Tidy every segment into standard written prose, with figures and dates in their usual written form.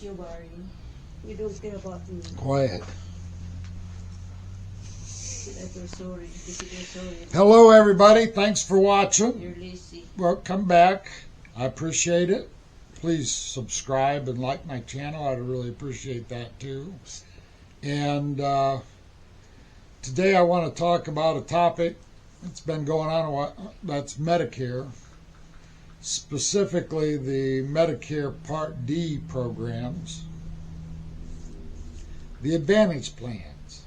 you, Barry. We don't care about me. Quiet. Sorry. Sorry. Hello, everybody. Thanks for watching. You're lazy. Welcome back. I appreciate it. Please subscribe and like my channel. I'd really appreciate that too. And today I want to talk about a topic that's been going on a while. That's Medicare. Specifically the Medicare Part D programs. The Advantage plans.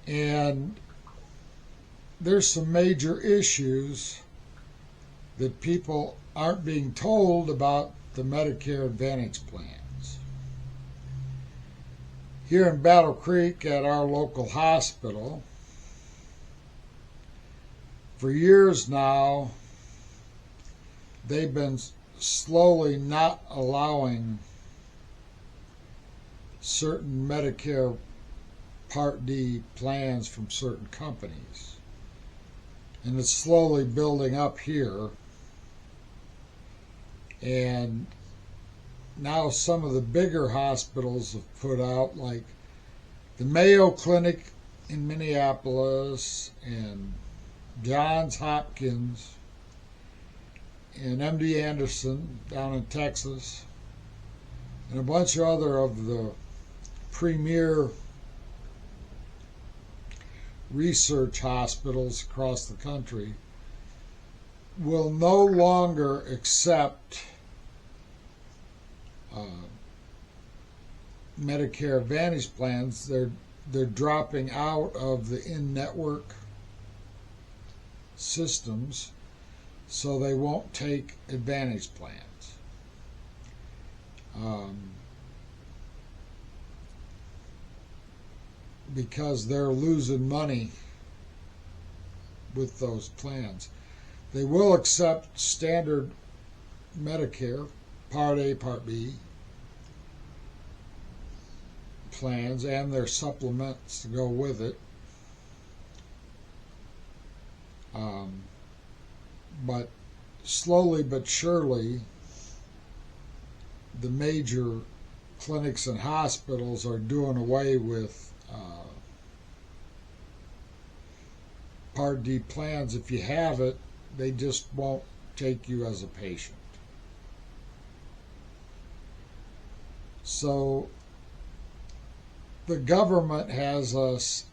And there's some major issues that people aren't being told about the Medicare Advantage plans. Here in Battle Creek at our local hospital, for years now, they've been slowly not allowing certain Medicare Part D plans from certain companies. And it's slowly building up here. And now some of the bigger hospitals have put out, like the Mayo Clinic in Minneapolis and Johns Hopkins and MD Anderson down in Texas, and a bunch of other of the premier research hospitals across the country will no longer accept Medicare Advantage plans. They're dropping out of the in-network systems, so they won't take Advantage plans. Because they're losing money with those plans. They will accept standard Medicare, Part A, Part B plans and their supplements to go with it. But slowly but surely, the major clinics and hospitals are doing away with Part D plans. If you have it, they just won't take you as a patient. So the government has us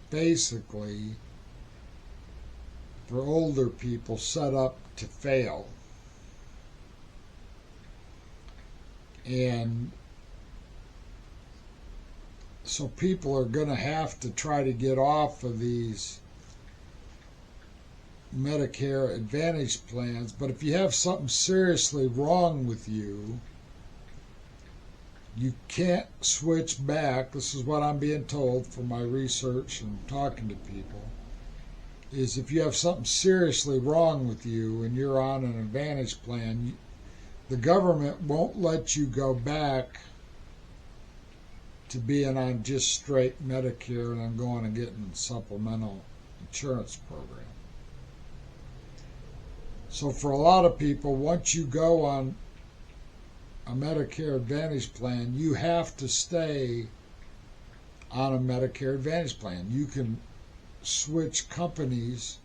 basically, for older people, set up to fail. And so people are going to have to try to get off of these Medicare Advantage plans. But if you have something seriously wrong with you, you can't switch back. This is what I'm being told from my research and talking to people, is if you have something seriously wrong with you and you're on an Advantage plan, the government won't let you go back to being on just straight Medicare and then going and getting a supplemental insurance program. So for a lot of people, once you go on a Medicare Advantage plan, you have to stay on a Medicare Advantage plan. You can switch companies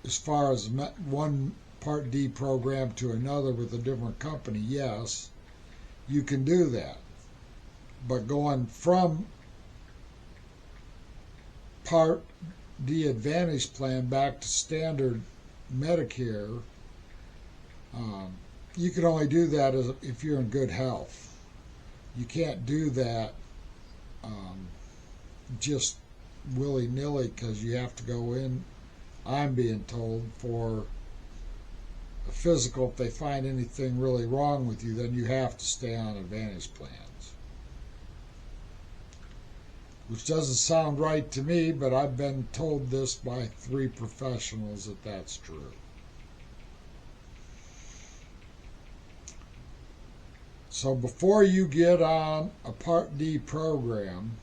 as far as one Part D program to another with a different company. Yes, you can do that. But going from Part D Advantage plan back to standard Medicare, you can only do that if you're in good health. You can't do that just willy-nilly, because you have to go in, I'm being told, for a physical. If they find anything really wrong with you, then you have to stay on Advantage plans. Which doesn't sound right to me, but I've been told this by 3 professionals that that's true. So before you get on a Part D program,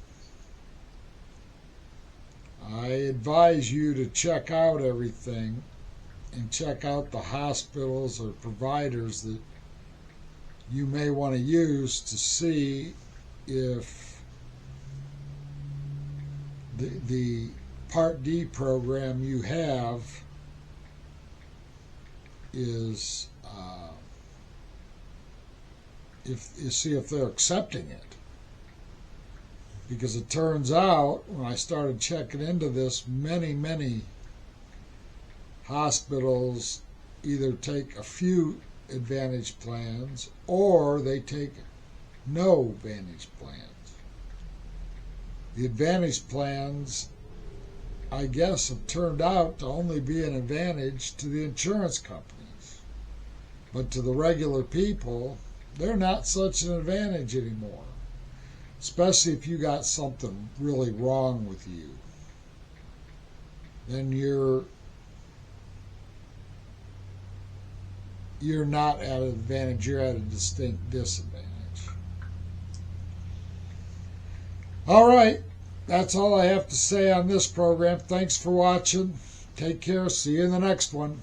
advise you to check out everything and check out the hospitals or providers that you may want to use to see if the Part D program you have is see if they're accepting it. Because it turns out, when I started checking into this, many hospitals either take a few Advantage plans or they take no Advantage plans. The Advantage plans, I guess, have turned out to only be an advantage to the insurance companies. But to the regular people, they're not such an advantage anymore. Especially if you got something really wrong with you. Then you're not at an advantage, you're at a distinct disadvantage. All right, that's all I have to say on this program. Thanks for watching. Take care. See you in the next one.